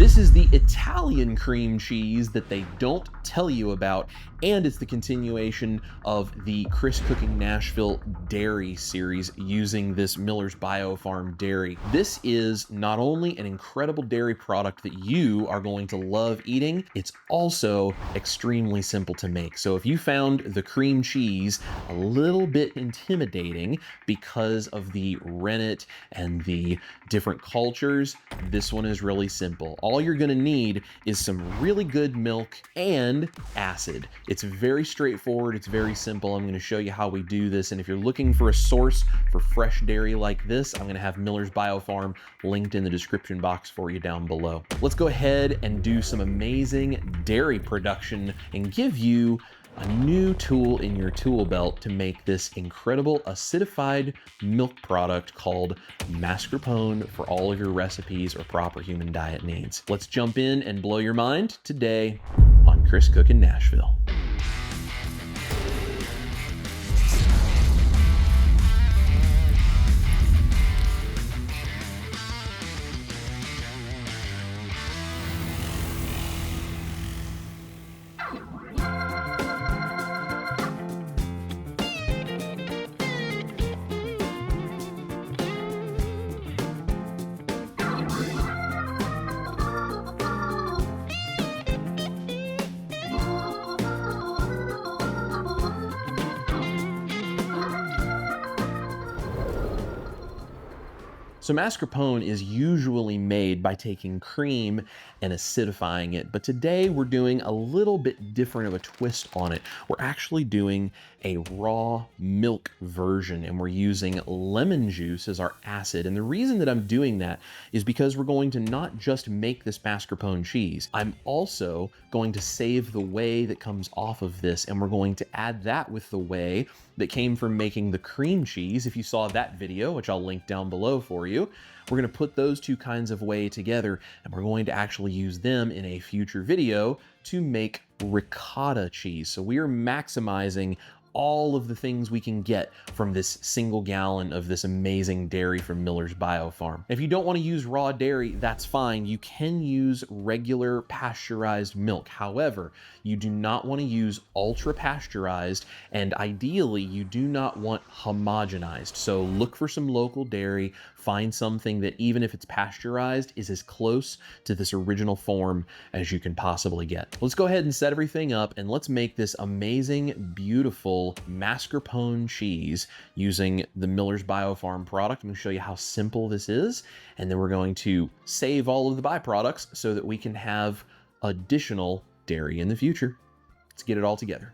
This is the Italian cream cheese that they don't tell you about, and it's the continuation of the Chris Cooking Nashville dairy series using this Miller's Biofarm dairy. This is not only an incredible dairy product that you are going to love eating, it's also extremely simple to make. So if you found the cream cheese a little bit intimidating because of the rennet and the different cultures, this one is really simple. All you're gonna need is some really good milk and acid. It's very straightforward, it's very simple. I'm gonna show you how we do this, and if you're looking for a source for fresh dairy like this, I'm gonna have Miller's Biofarm linked in the description box for you down below. Let's go ahead and do some amazing dairy production and give you a new tool in your tool belt to make this incredible acidified milk product called Mascarpone for all of your recipes or proper human diet needs. Let's jump in and blow your mind today on Chris Cooking Nashville. So mascarpone is usually made by taking cream and acidifying it, but today we're doing a little bit different of a twist on it. We're actually doing a raw milk version, and we're using lemon juice as our acid. And the reason that I'm doing that is because we're going to not just make this mascarpone cheese, I'm also going to save the whey that comes off of this, and we're going to add that with the whey that came from making the cream cheese. If you saw that video, which I'll link down below for you, we're going to put those two kinds of whey together, and we're going to actually use them in a future video to make ricotta cheese. So we are maximizing all of the things we can get from this single gallon of this amazing dairy from Miller's Biofarm. If you don't want to use raw dairy, that's fine. You can use regular pasteurized milk. However, you do not want to use ultra pasteurized, and ideally you do not want homogenized. So look for some local dairy, find something that even if it's pasteurized is as close to this original form as you can possibly get. Let's go ahead and set everything up, and let's make this amazing, beautiful mascarpone cheese using the Miller's Biofarm product. I'm going to show you how simple this is, and then we're going to save all of the byproducts so that we can have additional dairy in the future. Let's get it all together.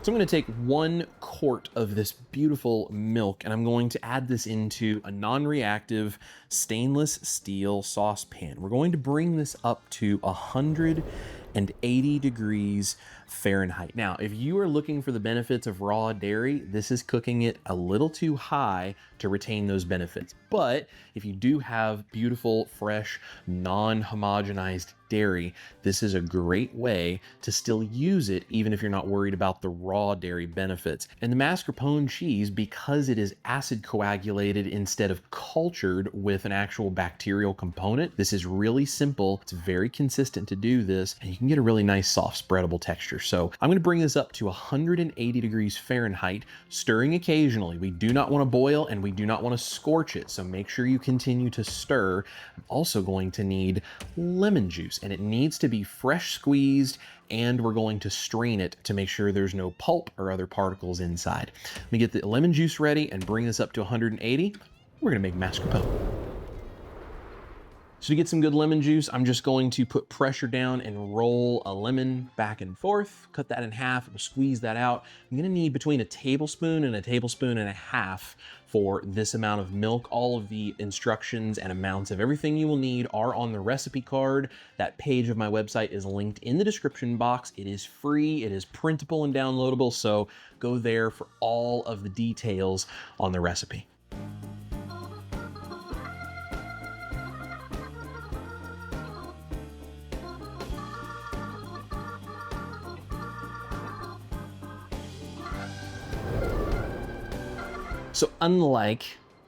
So I'm going to take 1 quart of this beautiful milk, and I'm going to add this into a non-reactive stainless steel saucepan. We're going to bring this up to 180 degrees Fahrenheit. Now, if you are looking for the benefits of raw dairy, this is cooking it a little too high to retain those benefits. But if you do have beautiful, fresh, non-homogenized dairy, this is a great way to still use it even if you're not worried about the raw dairy benefits. And the mascarpone cheese, because it is acid coagulated instead of cultured with an actual bacterial component, this is really simple. It's very consistent to do this, and you can get a really nice soft spreadable texture. So I'm going to bring this up to 180 degrees Fahrenheit, stirring occasionally. We do not want to boil and we do not want to scorch it, so make sure you continue to stir. I'm also going to need lemon juice, and it needs to be fresh squeezed, and we're going to strain it to make sure there's no pulp or other particles inside. Let me get the lemon juice ready and bring this up to 180. We're going to make mascarpone. So to get some good lemon juice, I'm just going to put pressure down and roll a lemon back and forth, cut that in half, and squeeze that out. I'm gonna need between a tablespoon and a tablespoon and a half for this amount of milk. All of the instructions and amounts of everything you will need are on the recipe card. That page of my website is linked in the description box. It is free, it is printable and downloadable, so go there for all of the details on the recipe. So unlike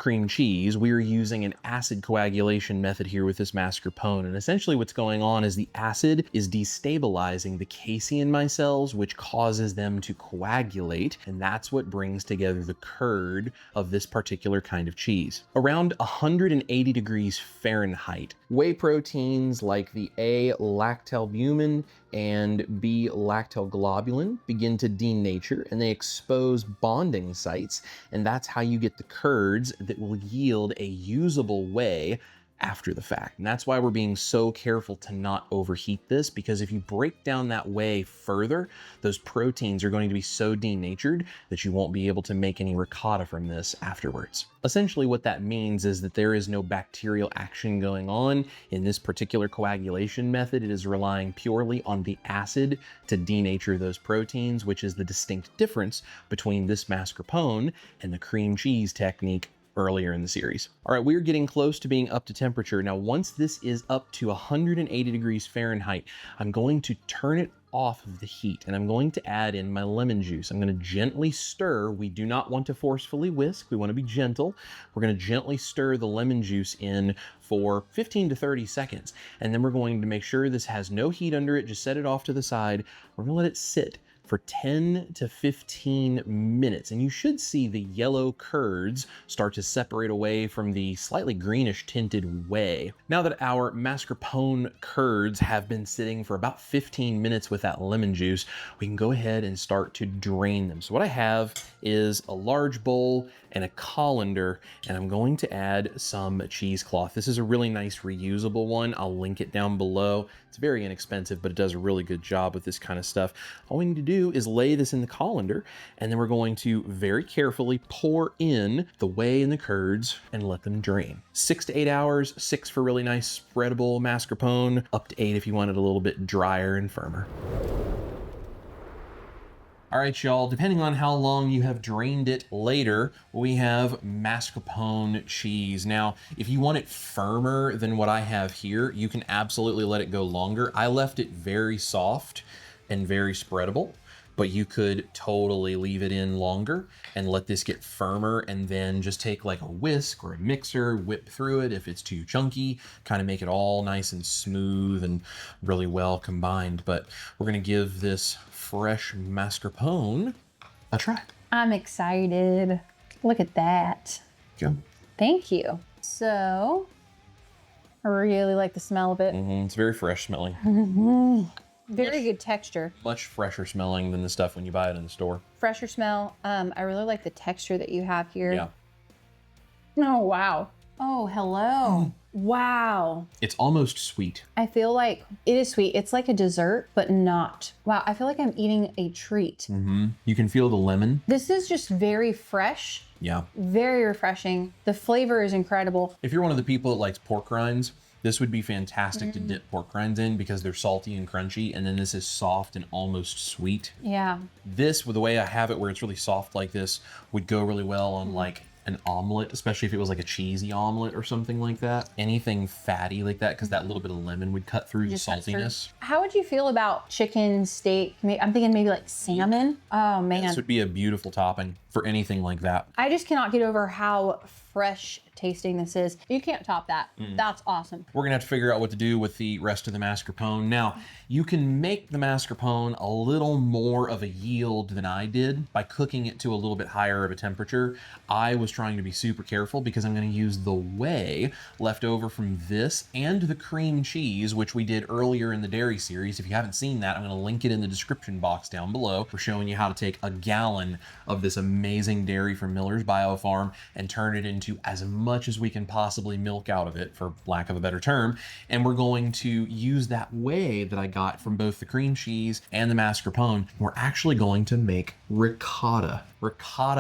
cream cheese, we are using an acid coagulation method here with this mascarpone. And essentially what's going on is the acid is destabilizing the casein micelles, which causes them to coagulate. And that's what brings together the curd of this particular kind of cheese. Around 180 degrees Fahrenheit, whey proteins like the A-lactalbumin and B-lactalglobulin begin to denature, and they expose bonding sites, and that's how you get the curds that will yield a usable whey after the fact. And that's why we're being so careful to not overheat this, because if you break down that whey further, those proteins are going to be so denatured that you won't be able to make any ricotta from this afterwards. Essentially what that means is that there is no bacterial action going on in this particular coagulation method. It is relying purely on the acid to denature those proteins, which is the distinct difference between this mascarpone and the cream cheese technique earlier in the series. All right, we're getting close to being up to temperature. Now, once this is up to 180 degrees Fahrenheit, I'm going to turn it off of the heat, and I'm going to add in my lemon juice. I'm going to gently stir. We do not want to forcefully whisk. We want to be gentle. We're going to gently stir the lemon juice in for 15 to 30 seconds. And then we're going to make sure this has no heat under it. Just set it off to the side. We're going to let it sit for 10 to 15 minutes. And you should see the yellow curds start to separate away from the slightly greenish tinted whey. Now that our mascarpone curds have been sitting for about 15 minutes with that lemon juice, we can go ahead and start to drain them. So what I have is a large bowl and a colander, and I'm going to add some cheesecloth. This is a really nice reusable one. I'll link it down below. It's very inexpensive, but it does a really good job with this kind of stuff. All we need to do is lay this in the colander, and then we're going to very carefully pour in the whey and the curds and let them drain. 6 to 8 hours, 6 for really nice spreadable mascarpone, up to 8 if you want it a little bit drier and firmer. All right, y'all, depending on how long you have drained it later, we have mascarpone cheese. Now, if you want it firmer than what I have here, you can absolutely let it go longer. I left it very soft and very spreadable, but you could totally leave it in longer and let this get firmer, and then just take like a whisk or a mixer, whip through it if it's too chunky, kind of make it all nice and smooth and really well combined. But we're gonna give this fresh mascarpone a try. I'm excited. Look at that. Go. Thank you. So, I really like the smell of it. It's very fresh smelling. Very good texture. Much fresher smelling than the stuff when you buy it in the store. Fresher smell. I really like the texture that you have here. Yeah. Oh, wow. Oh, hello. Wow. It's almost sweet. I feel like it is sweet. It's like a dessert, but not. Wow, I feel like I'm eating a treat. You can feel the lemon. This is just very fresh. Yeah. Very refreshing. The flavor is incredible. If you're one of the people that likes pork rinds, this would be fantastic to dip pork rinds in, because they're salty and crunchy, and then this is soft and almost sweet. Yeah. This, with the way I have it where it's really soft like this, would go really well on like an omelet, especially if it was like a cheesy omelet or something like that. Anything fatty like that, because that little bit of lemon would cut through the saltiness. How would you feel about chicken, steak? I'm thinking maybe like salmon. Oh man. This would be a beautiful topping for anything like that. I just cannot get over how fresh tasting this is. You can't top that. That's awesome. We're gonna have to figure out what to do with the rest of the mascarpone. Now, you can make the mascarpone a little more of a yield than I did by cooking it to a little bit higher of a temperature. I was trying to be super careful because I'm gonna use the whey left over from this and the cream cheese, which we did earlier in the dairy series. If you haven't seen that, I'm gonna link it in the description box down below. We're showing you how to take a gallon of this amazing dairy from Miller's Bio Farm and turn it into as much as we can possibly milk out of it, for lack of a better term. And we're going to use that whey that I got from both the cream cheese and the mascarpone. We're actually going to make ricotta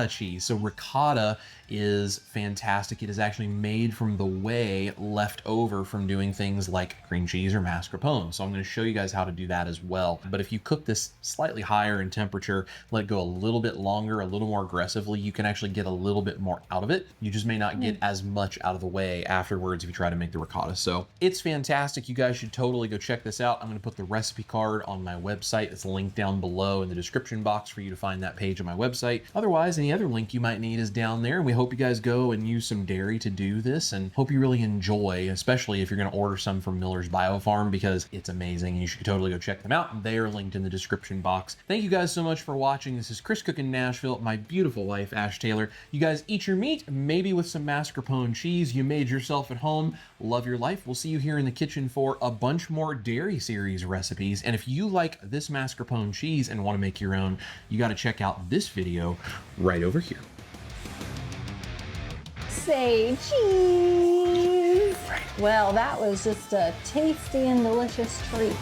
cheese. So ricotta is fantastic. It is actually made from the whey left over from doing things like cream cheese or mascarpone. So I'm going to show you guys how to do that as well. But if you cook this slightly higher in temperature, let it go a little bit longer, a little more aggressively, you can actually get a little bit more out of it. You just may not get as much out of the whey afterwards if you try to make the ricotta. So it's fantastic. You guys should totally go check this out. I'm going to put the recipe card on my website. It's linked down below in the description box for you to find that page on my website. Otherwise, any other link you might need is down there. And we hope you guys go and use some dairy to do this, and hope you really enjoy, especially if you're going to order some from Miller's Biofarm, because it's amazing and you should totally go check them out. They are linked in the description box. Thank you guys so much for watching. This is Chris cooking Nashville, my beautiful wife, Ash Taylor. You guys eat your meat, maybe with some mascarpone cheese you made yourself at home. Love your life. We'll see you here in the kitchen for a bunch more dairy series recipes. And if you like this mascarpone cheese and want to make your own, you got to check out this video right over here. Say cheese. Well, that was just a tasty and delicious treat.